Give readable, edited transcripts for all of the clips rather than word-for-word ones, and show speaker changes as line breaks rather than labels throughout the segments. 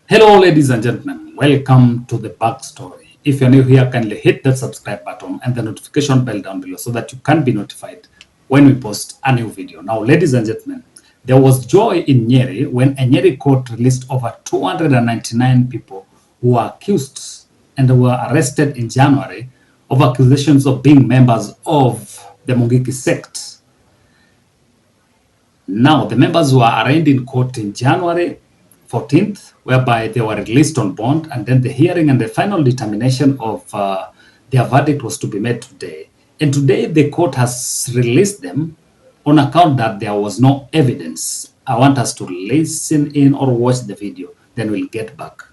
Hello ladies and gentlemen, welcome to the backstory. If you're new here, kindly hit that subscribe button and the notification bell down below so that you can be notified when we post a new video. Now ladies and gentlemen, there was joy in Nyeri when a Nyeri court released over 299 people who were accused and were arrested in January of accusations of being members of the Mungiki sect. Now the members were arraigned in court in January 14th, whereby they were released on bond, and then the hearing and the final determination of their verdict was to be made today. And today the court has released them on account that there was no evidence. I want us to listen in or watch the video, then we'll get back.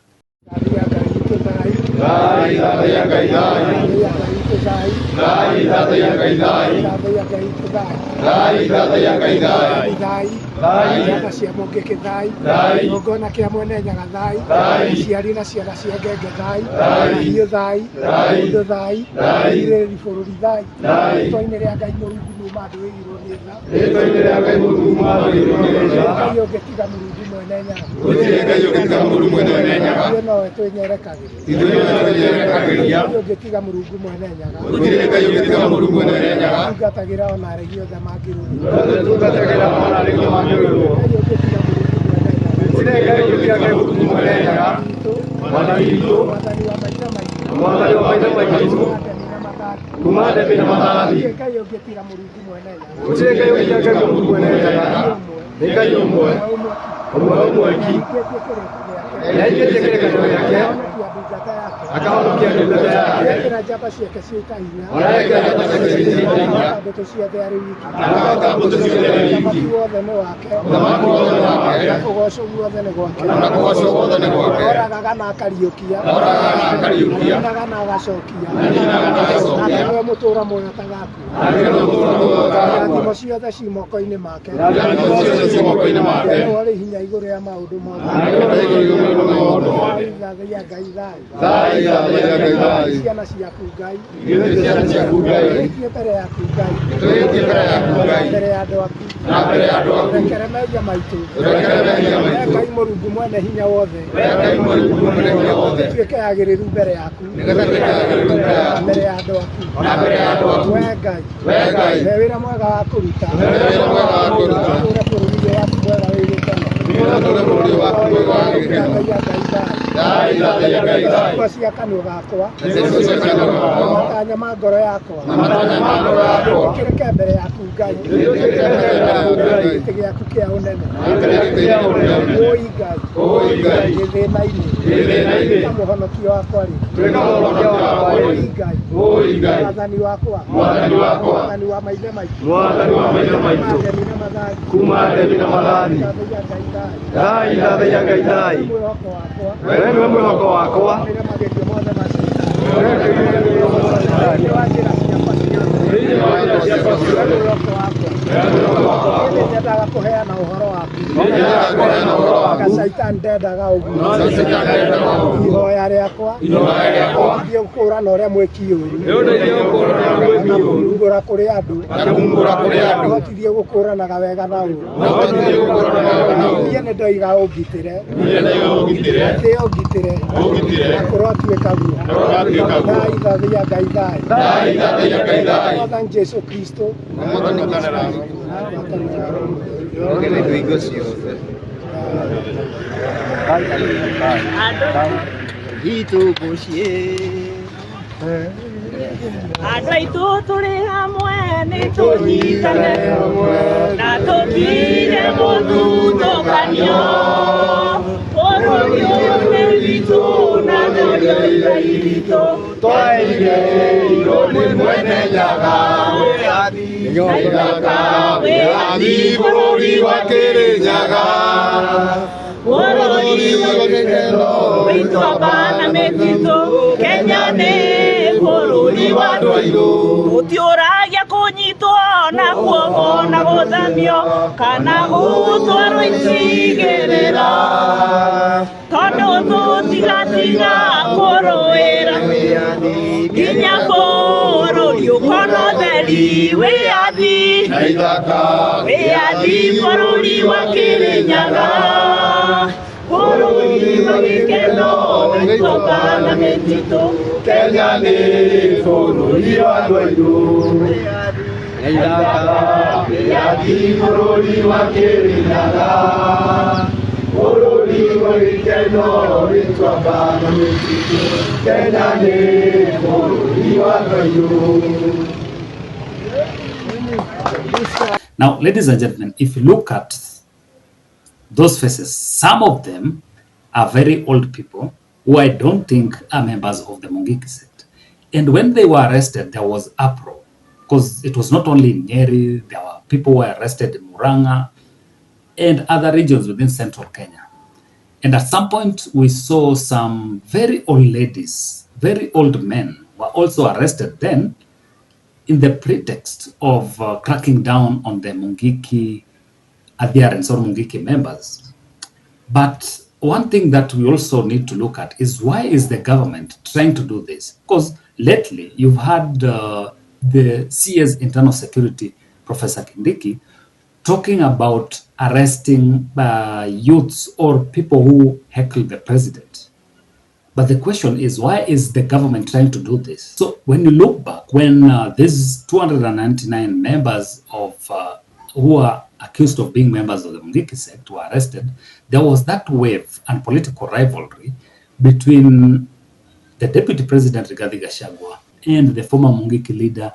Kenya ni bũrũri wa andũ aitũ Rigathi bũrũri wa kĩrĩnyaga bũrũri wa gĩkeno gĩtwamba na mĩtitũ Kenya ni bũrũri wa andũ aitũ.
Now, ladies and gentlemen, if you look at those faces, some of them are very old people who I don't think are members of the Mungiki sect. And when they were arrested, there was uproar because it was not only in Nyeri, there were people who were arrested in Murang'a and other regions within central Kenya. And at some point, we saw some very old ladies, very old men were also arrested then in the pretext of cracking down on the Mungiki adherents or Mungiki members. But one thing that we also need to look at is why is the government trying to do this? Because lately you've had the CS Internal Security, Professor Kindiki, talking about arresting youths or people who heckle the president. But the question is, why is the government trying to do this? So when you look back, when these 299 members of who are accused of being members of the Mungiki sect were arrested, there was that wave and political rivalry between the Deputy President Rigathi Gachagua and the former Mungiki leader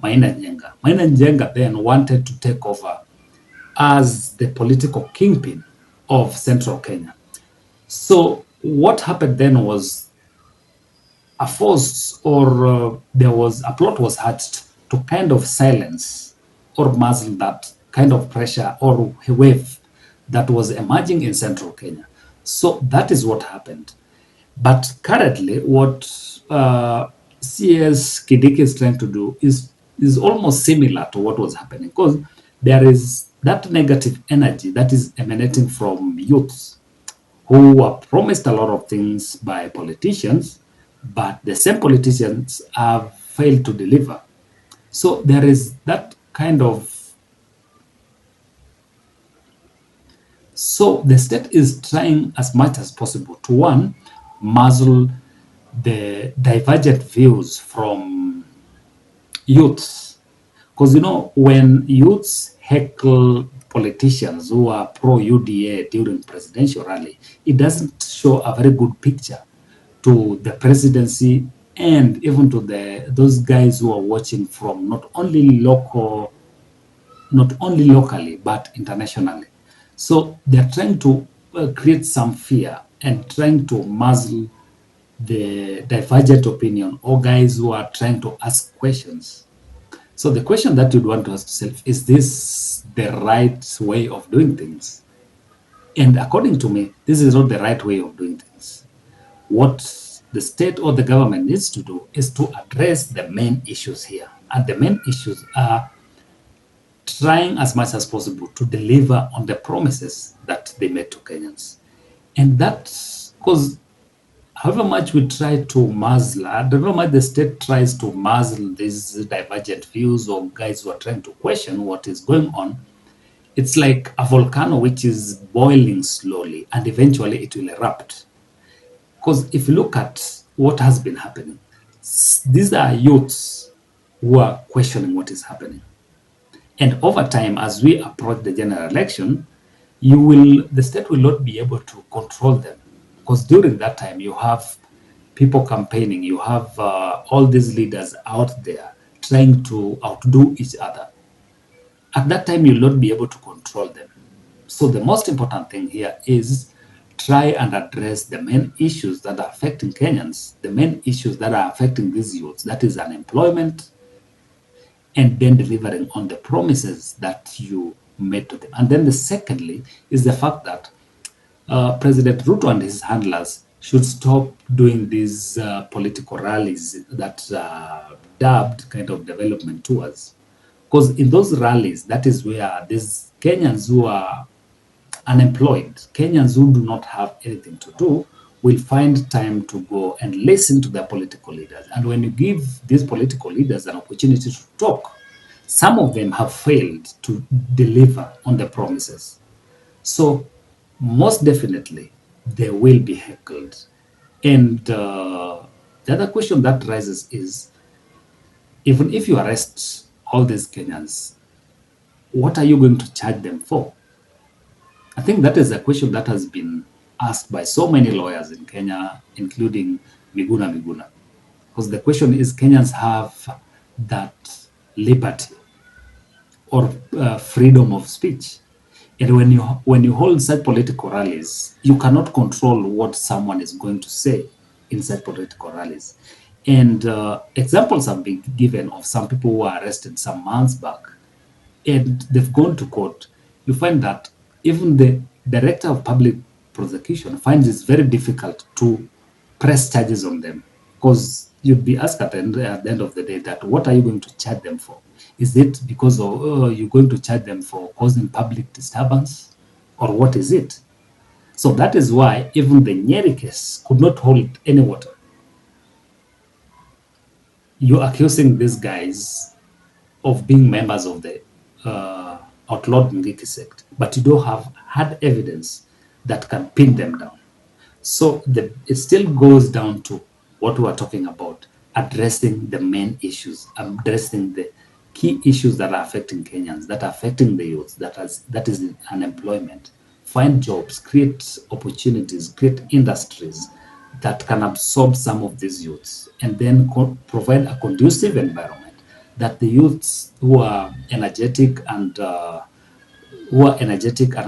Maina Njenga. Maina Njenga then wanted to take over as the political kingpin of central Kenya. So what happened then was a force or there was a plot was hatched to kind of silence or muzzle that kind of pressure or wave that was emerging in central Kenya. So that is what happened. But currently what CS Kindiki is trying to do is almost similar to what was happening, because there is that negative energy that is emanating from youths who were promised a lot of things by politicians, but the same politicians have failed to deliver. So there is that kind of... So the state is trying as much as possible to, one, muzzle the divergent views from youths. Because, you know, when youths heckle politicians who are pro-UDA during presidential rally, it doesn't show a very good picture to the presidency and even to those guys who are watching from not only locally, but internationally. So they're trying to create some fear and trying to muzzle the divergent opinion or guys who are trying to ask questions. So the question that you'd want to ask yourself, is this the right way of doing things? And according to me, this is not the right way of doing things. What the state or the government needs to do is to address the main issues here. And the main issues are trying as much as possible to deliver on the promises that they made to Kenyans. And that's because however much we try to muzzle, however much the state tries to muzzle these divergent views or guys who are trying to question what is going on, it's like a volcano which is boiling slowly and eventually it will erupt. Because if you look at what has been happening, these are youths who are questioning what is happening. And over time, as we approach the general election, the state will not be able to control them. Because during that time, you have people campaigning, you have all these leaders out there trying to outdo each other. At that time, you'll not be able to control them. So the most important thing here is try and address the main issues that are affecting Kenyans, the main issues that are affecting these youths, that is unemployment, and then delivering on the promises that you made to them. And then the secondly is the fact that President Ruto and his handlers should stop doing these political rallies that are dubbed kind of development tours. Because in those rallies, that is where these Kenyans who are unemployed, Kenyans who do not have anything to do, will find time to go and listen to their political leaders. And when you give these political leaders an opportunity to talk, some of them have failed to deliver on the promises. So most definitely, they will be heckled. And the other question that rises is, even if you arrest all these Kenyans, what are you going to charge them for? I think that is a question that has been asked by so many lawyers in Kenya, including Miguna. Because the question is, Kenyans have that liberty or freedom of speech. And when you hold such political rallies, you cannot control what someone is going to say in such political rallies. And examples have been given of some people who were arrested some months back, and they've gone to court. You find that even the director of public prosecution finds it very difficult to press charges on them, because you'd be asked at the end of the day that what are you going to charge them for? Is it because of you're going to charge them for causing public disturbance, or what is it? So that is why even the Nyeri case could not hold any water. You're accusing these guys of being members of the outlawed Mungiki sect, but you don't have hard evidence that can pin them down. So it still goes down to what we are talking about, addressing the main issues, addressing the key issues that are affecting Kenyans, that are affecting the youth, that is unemployment. Find jobs, create opportunities, create industries that can absorb some of these youths, and then provide a conducive environment that the youths who are energetic and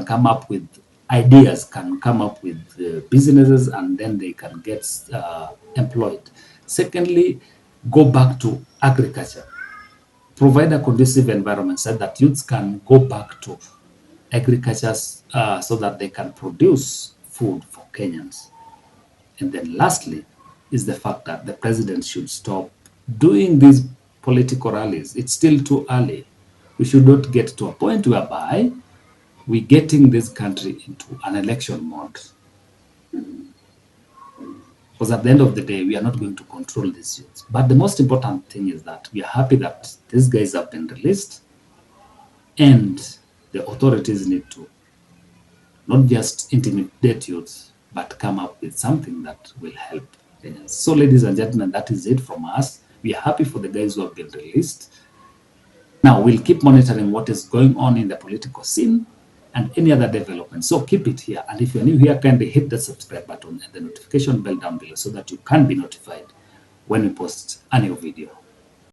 come up with ideas, can come up with businesses, and then they can get employed. Secondly, go back to agriculture. Provide a conducive environment so that youths can go back to agriculture so that they can produce food for Kenyans. And then lastly is the fact that the president should stop doing these political rallies. It's still too early. We should not get to a point whereby we're getting this country into an election mode. Because at the end of the day, we are not going to control these youths. But the most important thing is that we are happy that these guys have been released, and the authorities need to not just intimidate youths, but come up with something that will help Kenyans. So, ladies and gentlemen, that is it from us. We are happy for the guys who have been released. Now, we'll keep monitoring what is going on in the political scene and any other developments. So keep it here. And if you're new here, kindly hit the subscribe button and the notification bell down below so that you can be notified when we post a new video.